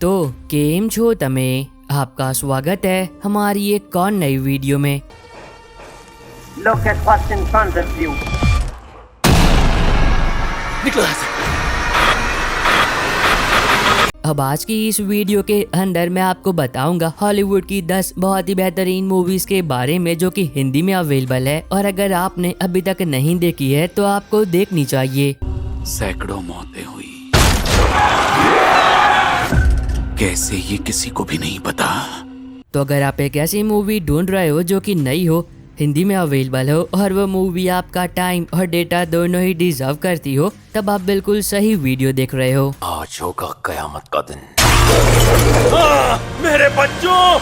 तो केम छो तमे आपका स्वागत है हमारी एक और नई वीडियो में। Look at what's in front of you. निकलो यहाँ से। अब आज की इस वीडियो के अंदर मैं आपको बताऊंगा हॉलीवुड की 10 बहुत ही बेहतरीन मूवीज के बारे में जो कि हिंदी में अवेलेबल है, और अगर आपने अभी तक नहीं देखी है तो आपको देखनी चाहिए। सैकड़ों मौतें हुई, कैसे ये किसी को भी नहीं पता। तो अगर आप एक ऐसी मूवी ढूंढ रहे हो जो कि नई हो, हिंदी में अवेलेबल हो और वो मूवी आपका टाइम और डेटा दोनों ही डिजर्व करती हो, तब आप बिल्कुल सही वीडियो देख रहे हो। आज होगा कयामत का दिन। मेरे बच्चों!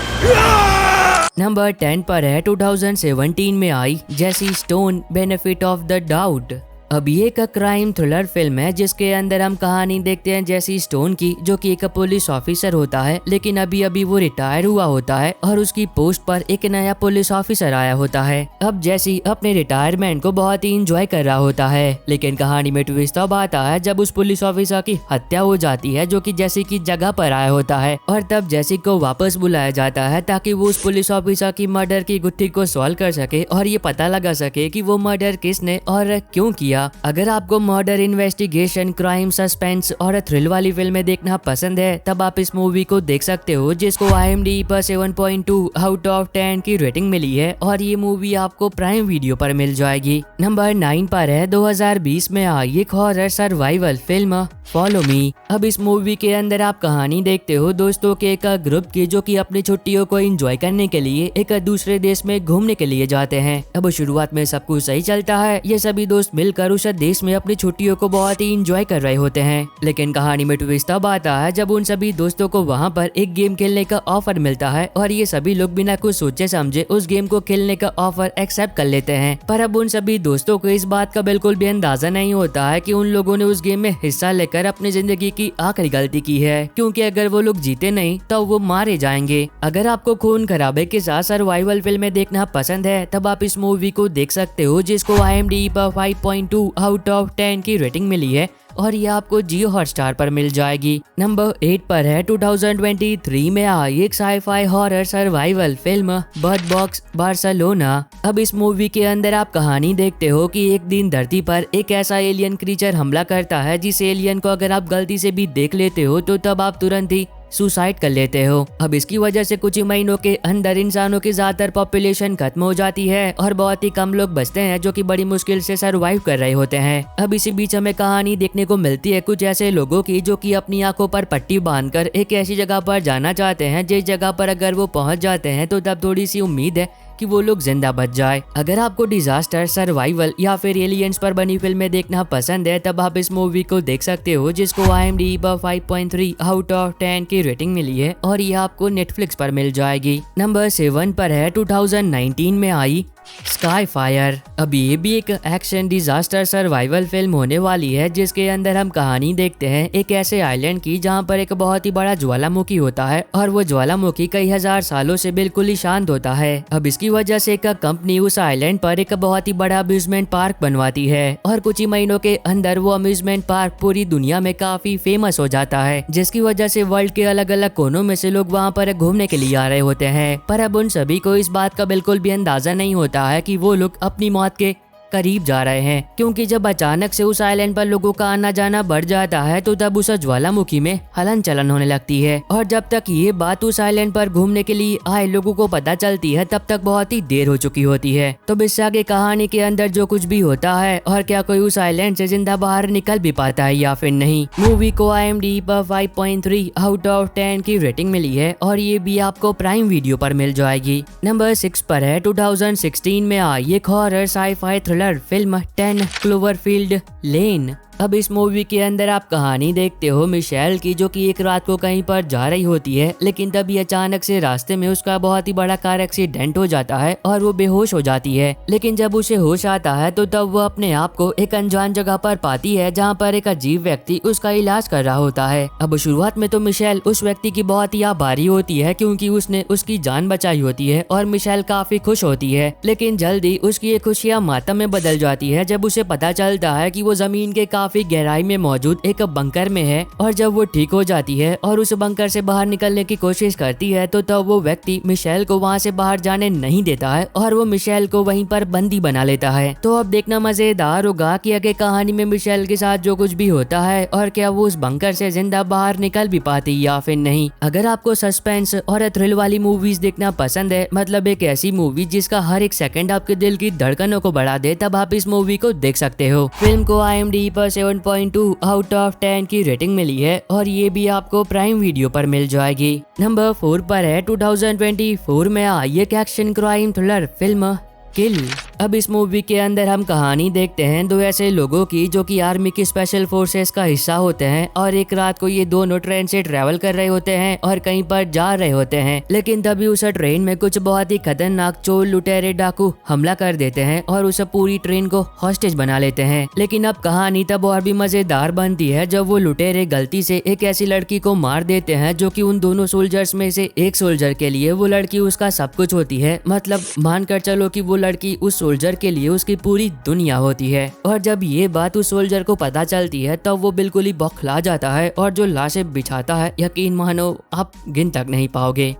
नंबर 10 पर है 2017 में आई Jesse stone benefit of the doubt. अब ये एक क्राइम थ्रिलर फिल्म है जिसके अंदर हम कहानी देखते हैं जेसी स्टोन की, जो कि एक पुलिस ऑफिसर होता है, लेकिन अभी अभी वो रिटायर हुआ होता है और उसकी पोस्ट पर एक नया पुलिस ऑफिसर आया होता है। अब जेसी अपने रिटायरमेंट को बहुत ही इंजॉय कर रहा होता है, लेकिन कहानी में ट्विस्ट तब आता है जब उस पुलिस ऑफिसर की हत्या हो जाती है जो कि जेसी की जगह पर आया होता है, और तब जेसी को वापस बुलाया जाता है ताकि वो उस पुलिस ऑफिसर की मर्डर की गुत्थी को सॉल्व कर सके और ये पता लगा सके कि वो मर्डर किसने और क्यों किया। अगर आपको मर्डर इन्वेस्टिगेशन, क्राइम, सस्पेंस और थ्रिल वाली फिल्में देखना पसंद है, तब आप इस मूवी को देख सकते हो, जिसको IMDb पर 7.2 आउट ऑफ 10 की रेटिंग मिली है, और ये मूवी आपको प्राइम वीडियो पर मिल जाएगी। नंबर 9 पर है 2020 में आई एक horror survival film follow me. अब इस मूवी के अंदर आप कहानी देखते हो दोस्तों के एक ग्रुप की, जो कि अपनी छुट्टियों को एंजॉय करने के लिए एक दूसरे देश में घूमने के लिए जाते हैं। अब शुरुआत में सब कुछ सही चलता है, ये सभी दोस्त मिलकर उस देश में अपनी छुट्टियों को बहुत ही एंजॉय कर रहे होते हैं, लेकिन कहानी में ट्विस्ट तब आता है जब उन सभी दोस्तों को वहाँ पर एक गेम खेलने का ऑफर मिलता है, और ये सभी लोग बिना कुछ सोचे समझे उस गेम को खेलने का ऑफर एक्सेप्ट कर लेते हैं। पर अब उन सभी दोस्तों को इस बात का बिल्कुल भी अंदाजा नहीं होता है कि उन लोगों ने उस गेम में हिस्सा लेकर अपनी जिंदगी की आखिरी गलती की है, क्योंकि अगर वो लोग जीते नहीं तो वो मारे जाएंगे। अगर आपको खून खराबे के साथ सर्वाइवल फिल्में देखना पसंद है, तब आप इस मूवी को देख सकते हो, जिसको IMDb पर 5.2 आउट ऑफ 10 की रेटिंग मिली है, और ये आपको जियो हॉटस्टार पर मिल जाएगी। नंबर 8 पर है 2023 में आई एक sci-fi horror survival film bird box Barcelona. अब इस मूवी के अंदर आप कहानी देखते हो कि एक दिन धरती पर एक ऐसा एलियन क्रीचर हमला करता है, जिस एलियन को अगर आप गलती से भी देख लेते हो तो तब आप तुरंत ही सुसाइड कर लेते हो। अब इसकी वजह से कुछ ही महीनों के अंदर इंसानों की ज्यादातर पॉपुलेशन खत्म हो जाती है और बहुत ही कम लोग बचते हैं जो कि बड़ी मुश्किल से सरवाइव कर रहे होते हैं। अब इसी बीच हमें कहानी देखने को मिलती है कुछ ऐसे लोगों की जो कि अपनी आंखों पर पट्टी बांधकर एक ऐसी जगह पर जाना चाहते हैं जिस जगह पर अगर वो पहुंच जाते हैं तो तब थोड़ी सी उम्मीद है कि वो लोग जिंदा बच जाए। अगर आपको डिजास्टर, सर्वाइवल या फिर एलियंस पर बनी फिल्में देखना पसंद है, तब आप इस मूवी को देख सकते हो, जिसको IMDb पर 5.3 आउट ऑफ 10 की रेटिंग मिली है, और ये आपको नेटफ्लिक्स पर मिल जाएगी। नंबर 7 पर है 2019 में आई स्काई फायर। अब ये भी एक एक्शन डिजास्टर सर्वाइवल फिल्म होने वाली है, जिसके अंदर हम कहानी देखते हैं एक ऐसे आइलैंड की जहाँ पर एक बहुत ही बड़ा ज्वालामुखी होता है, और वो ज्वालामुखी कई हजार सालों से बिल्कुल ही शांत होता है। अब इसकी वजह से एक कंपनी उस आइलैंड पर एक बहुत ही बड़ा अम्यूजमेंट पार्क बनवाती है, और कुछ ही महीनों के अंदर वो अम्यूजमेंट पार्क पूरी दुनिया में काफी फेमस हो जाता है, जिसकी वजह से वर्ल्ड के अलग अलग कोनों में से लोग वहाँ पर घूमने के लिए आ रहे होते हैं। पर अब उन सभी को इस बात का बिल्कुल भी अंदाजा नहीं होता है कि वो लोग अपनी मौत के करीब जा रहे हैं, क्योंकि जब अचानक से उस आइलैंड पर लोगों का आना जाना बढ़ जाता है तो तब उस ज्वालामुखी में हलन चलन होने लगती है, और जब तक ये बात उस आइलैंड पर घूमने के लिए आए लोगों को पता चलती है तब तक बहुत ही देर हो चुकी होती है। तो इससे आगे कहानी के अंदर जो कुछ भी होता है, और क्या कोई उस आइलैंड से जिंदा बाहर निकल भी पाता है या फिर नहीं। मूवी को IMDb पर 5.3 आउट ऑफ 10 की रेटिंग मिली है, और ये भी आपको प्राइम वीडियो पर मिल जाएगी। नंबर 6 पर है 2016 में आई एक हॉरर साई-फाई थ्रिलर फिल्म 10 क्लोवरफील्ड लेन। अब इस मूवी के अंदर आप कहानी देखते हो मिशेल की, जो कि एक रात को कहीं पर जा रही होती है, लेकिन तभी अचानक से रास्ते में उसका बहुत ही बड़ा कार एक्सीडेंट हो जाता है और वो बेहोश हो जाती है। लेकिन जब उसे होश आता है तो तब वो अपने आप को एक अनजान जगह पर पाती है, जहाँ पर एक अजीब व्यक्ति उसका इलाज कर रहा होता है। अब शुरुआत में तो मिशेल उस व्यक्ति की बहुत ही आभारी होती है, क्योंकि उसने उसकी जान बचाई होती है, और मिशेल काफी खुश होती है। लेकिन जल्दी उसकी ये खुशियाँ मातम में बदल जाती है जब उसे पता चलता है कि वो जमीन के काफी गहराई में मौजूद एक बंकर में है और जब वो ठीक हो जाती है और उस बंकर से बाहर निकलने की कोशिश करती है तो तब वो व्यक्ति मिशेल को वहाँ से बाहर जाने नहीं देता है और वो मिशेल को वहीं पर बंदी बना लेता है। तो अब देखना मजेदार होगा कि आगे कहानी में मिशेल के साथ जो कुछ भी होता है और क्या वो उस बंकर से जिंदा बाहर निकल भी पाती या फिर नहीं। अगर आपको सस्पेंस और थ्रिल वाली मूवीज देखना पसंद है, मतलब एक ऐसी मूवी जिसका हर एक सेकंड आपके दिल की धड़कनों को बढ़ा दे, तब आप इस मूवी को देख सकते हो। फिल्म को IMDb पर 7.2 आउट ऑफ 10 की रेटिंग मिली है और ये भी आपको प्राइम वीडियो पर मिल जाएगी। नंबर 4 पर है 2024 में आई एक एक्शन क्राइम थ्रिलर फिल्म किल। अब इस मूवी के अंदर हम कहानी देखते हैं दो ऐसे लोगों की जो कि आर्मी की स्पेशल फोर्सेस का हिस्सा होते हैं और एक रात को ये दोनों ट्रेन से ट्रेवल कर रहे होते हैं और कहीं पर जा रहे होते हैं, लेकिन तभी उस ट्रेन में कुछ बहुत ही खतरनाक चोर लुटेरे डाकू हमला कर देते हैं और उस पूरी ट्रेन को हॉस्टेज बना लेते हैं। लेकिन अब कहानी तब और भी मजेदार बनती है जब वो लुटेरे गलती से एक ऐसी लड़की को मार देते हैं जो कि उन दोनों सोल्जर्स में से एक सोल्जर के लिए वो लड़की उसका सब कुछ होती है। मतलब मानकर चलो कि वो लड़की उस सोल्जर के लिए उसकी पूरी दुनिया होती है। और जब ये बात उस सोल्जर को पता चलती है तब वो बिल्कुल ही बौखला जाता है और जो लाशें बिछाता है, यकीन मानो आप गिन तक नहीं पाओगे।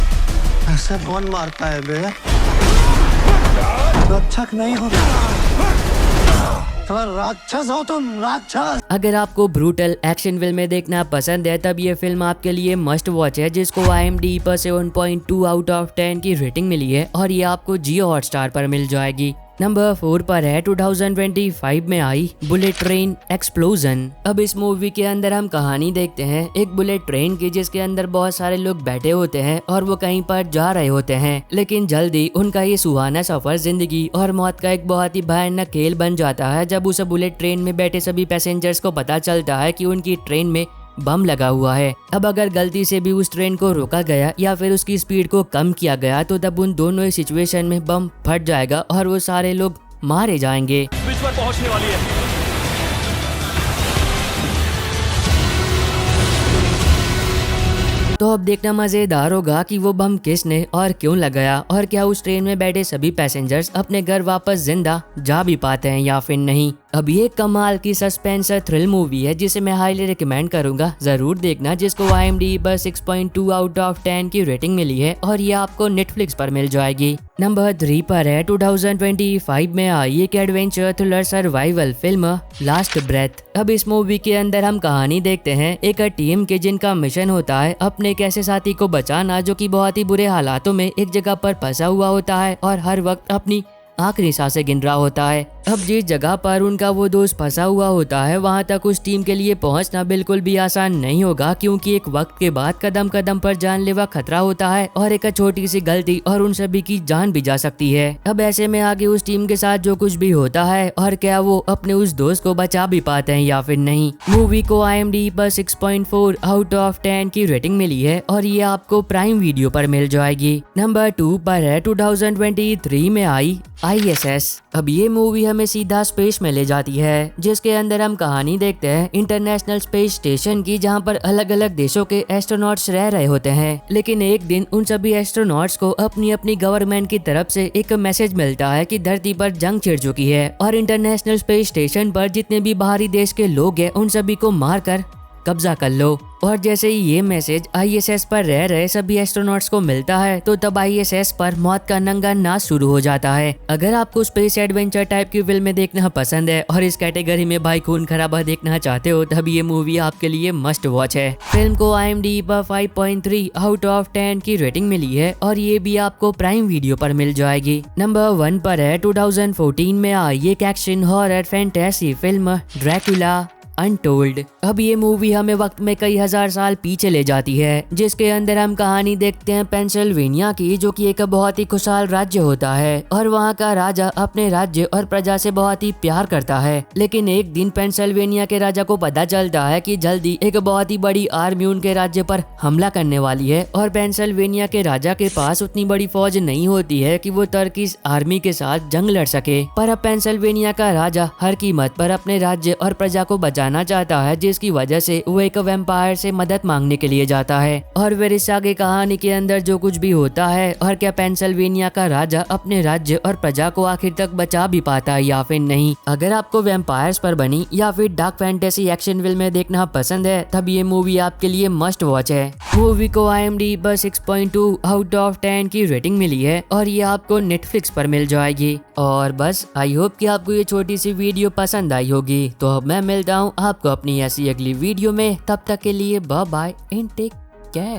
ऐसे कौन मारता है बे? रक्षक नहीं होता, राक्षस हो तुम, राक्षस। अगर आपको ब्रूटल एक्शन फिल्में देखना पसंद है तब ये फिल्म आपके लिए मस्ट वॉच है, जिसको IMDb पर 7.2 आउट ऑफ 10 की रेटिंग मिली है और ये आपको जियो हॉटस्टार पर मिल जाएगी। नंबर 4 पर है 2025 में आई बुलेट ट्रेन एक्सप्लोजन। अब इस मूवी के अंदर हम कहानी देखते हैं एक बुलेट ट्रेन की जिसके अंदर बहुत सारे लोग बैठे होते हैं और वो कहीं पर जा रहे होते हैं, लेकिन जल्दी उनका ये सुहाना सफर जिंदगी और मौत का एक बहुत ही भयानक खेल बन जाता है जब उस बुलेट ट्रेन में बैठे सभी पैसेंजर्स को पता चलता है कि उनकी ट्रेन में बम लगा हुआ है। अब अगर गलती से भी उस ट्रेन को रोका गया या फिर उसकी स्पीड को कम किया गया तो तब उन दोनों ही सिचुएशन में बम फट जाएगा और वो सारे लोग मारे जाएंगे। ब्रिज पर पहुंचने वाली है। तो अब देखना मजेदार होगा कि वो बम किसने और क्यों लगाया और क्या उस ट्रेन में बैठे सभी पैसेंजर्स अपने घर वापस जिंदा जा भी पाते हैं या फिर नहीं। अब ये कमाल की सस्पेंस थ्रिल मूवी है जिसे मैं हाईली रिकमेंड करूंगा, जरूर देखना, जिसको IMDb पर 6.2 आउट ऑफ 10 की रेटिंग मिली है और ये आपको नेटफ्लिक्स पर मिल जाएगी। नंबर 3 पर है 2025 में आई एक adventure thriller survival film last breath. अब इस मूवी के अंदर हम कहानी देखते हैं एक टीम के जिनका मिशन होता है अपने एक ऐसे साथी को बचाना जो कि बहुत ही बुरे हालातों में एक जगह पर फंसा हुआ होता है और हर वक्त अपनी आखिरी सांसें गिन रहा होता है। अब जिस जगह पर उनका वो दोस्त फंसा हुआ होता है वहां तक उस टीम के लिए पहुंचना बिल्कुल भी आसान नहीं होगा, क्योंकि एक वक्त के बाद कदम कदम पर जानलेवा खतरा होता है और एक छोटी सी गलती और उन सभी की जान भी जा सकती है। अब ऐसे में आगे उस टीम के साथ जो कुछ भी होता है और क्या वो अपने उस दोस्त को बचा भी पाते हैं या फिर नहीं। मूवी को IMDb पर 6.4 आउट ऑफ 10 की रेटिंग मिली है और ये आपको प्राइम वीडियो पर मिल जाएगी। नंबर 2 पर है 2023 में आई ISS। अब ये मूवी हमें सीधा स्पेस में ले जाती है, जिसके अंदर हम कहानी देखते हैं इंटरनेशनल स्पेस स्टेशन की, जहां पर अलग अलग देशों के एस्ट्रोनॉट्स रह रहे होते हैं। लेकिन एक दिन उन सभी एस्ट्रोनॉट्स को अपनी अपनी गवर्नमेंट की तरफ से एक मैसेज मिलता है कि धरती पर जंग छिड़ चुकी है और इंटरनेशनल स्पेस स्टेशन पर जितने भी बाहरी देश के लोग हैं उन सभी को मारकर कब्जा कर लो। और जैसे ही ये मैसेज ISS पर रह रहे सभी एस्ट्रोनॉट्स को मिलता है तो तब ISS पर मौत का नंगा नाच शुरू हो जाता है। अगर आपको स्पेस एडवेंचर टाइप की फिल्में देखना पसंद है और इस कैटेगरी में भाई खून खराबा देखना चाहते हो तब ये मूवी आपके लिए मस्ट वॉच है। फिल्म को IMDb पर 5.3 आउट ऑफ 10 की रेटिंग मिली है और ये भी आपको प्राइम वीडियो पर मिल जाएगी। नंबर 1 पर है 2014 में आई एक action horror fantasy film Dracula untold. अब ये मूवी हमें वक्त में कई हजार साल पीछे ले जाती है, जिसके अंदर हम कहानी देखते हैं पेंसिल्वेनिया की, जो कि एक बहुत ही खुशहाल राज्य होता है और वहाँ का राजा अपने राज्य और प्रजा से बहुत ही प्यार करता है। लेकिन एक दिन पेंसिल्वेनिया के राजा को पता चलता है कि जल्दी एक बहुत ही बड़ी आर्मी उनके राज्य पर हमला करने वाली है और पेंसिल्वेनिया के राजा के पास उतनी बड़ी फौज नहीं होती है कि वो टर्किश आर्मी के साथ जंग लड़ सके। पर अब पेंसिल्वेनिया का राजा हर कीमत पर अपने राज्य और प्रजा को बचाने बताना चाहता है, जिसकी वजह से वो एक वैम्पायर से मदद मांगने के लिए जाता है। और फिर इस आगे कहानी के अंदर जो कुछ भी होता है, और क्या पेंसिल्वेनिया का राजा अपने राज्य और प्रजा को आखिर तक बचा भी पाता है या फिर नहीं। अगर आपको वैम्पायर्स पर बनी या फिर डार्क फैंटेसी एक्शन फिल्में देखना पसंद है, तब ये मूवी आपके लिए मस्ट वॉच है। मूवी को IMDb पर 6.2 आउट ऑफ 10 की रेटिंग मिली है और ये आपको नेटफ्लिक्स पर मिल जाएगी। और बस आई होप कि आपको ये छोटी सी वीडियो पसंद आई होगी। तो अब मैं मिलता हूँ आपको अपनी ऐसी अगली वीडियो में, तब तक के लिए bye bye and take care.